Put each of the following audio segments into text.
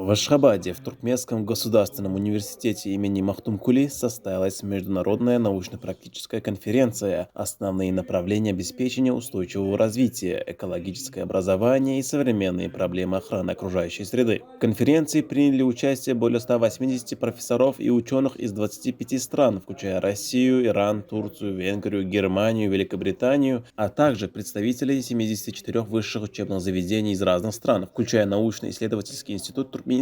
В Ашхабаде в Туркменском государственном университете имени Махтумкули состоялась международная научно-практическая конференция «Основные направления обеспечения устойчивого развития, экологическое образование и современные проблемы охраны окружающей среды». В конференции приняли участие более 180 профессоров и ученых из 25 стран, включая Россию, Иран, Турцию, Венгрию, Германию, Великобританию, а также представителей 74 высших учебных заведений из разных стран, включая научно-исследовательский институт Туркменистана.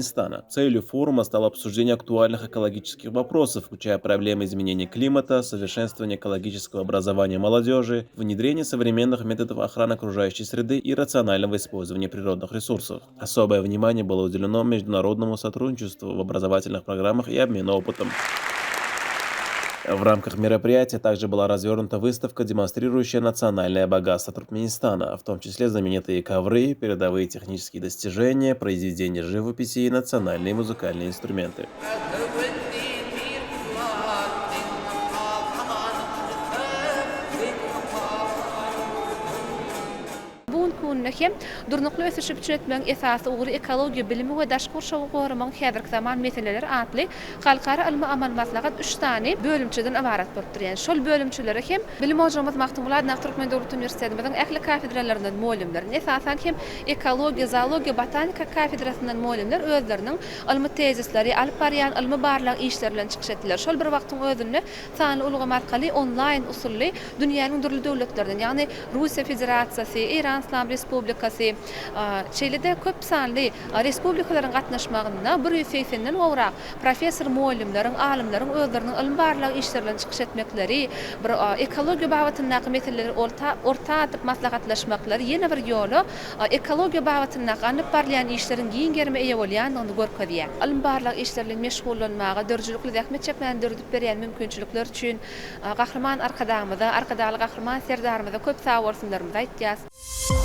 Целью форума стало обсуждение актуальных экологических вопросов, включая проблемы изменения климата, совершенствование экологического образования молодежи, внедрение современных методов охраны окружающей среды и рационального использования природных ресурсов. Особое внимание было уделено международному сотрудничеству в образовательных программах и обмену опытом. В рамках мероприятия также была развернута выставка, демонстрирующая национальное богатство Туркменистана, в том числе знаменитые ковры, передовые технические достижения, произведения живописи и национальные музыкальные инструменты. Bunkunnakem durnuklu ösüşüp çökmen esasy ugry ekologiýa bilimi we daşky şowy goramaň häzirki zaman meseleler atly halkara ilmi amal maslahat 3 tane bölümçeden ibarat bolupdyr. Yani şol bölümçilere hem bilim hojamyz Mahtumullah Türkmen Dowlat Uniwersitetimiziň ähli kafedralaryndan molimler, esasan hem ekologiýa, zoologiýa, botanika kafedrasyndan molimler özleriniň ilmi tezisleri alyp barýan ilmi barlyk işler bilen çykyş etdiler. Şol bir wagtyň özünde sanly ulgama arkaly online usully dünýäniň dürli döwletlerinden, ýagny Russiýa Federasiýasy, İran İslam Respublikasy, şeýlede köp sanly respublikalaryň gatnaşmagyna 180-den gowrak professor molimleriň, alimleriň özleriniň ilmi barlyk işler bilen çykyş etmekleri, bir ekologiýa babatyndaky meseleleri orta atyp maslahatlaşmaklary ýene bir ýolu ekologiýa babatynda ganyp barlayan işleriň giň germe eýe bolýandygyny görkezýär. Ilmi barlyk işler bilen meşgullanmaga, dörjülükli zähmet çekmän dördüp berýän mümkinçilikler üçin gahryman arkadaşymyza, arkadaşly gahryman serdarymyza köp sag bolsunlarymyzy aýtýas.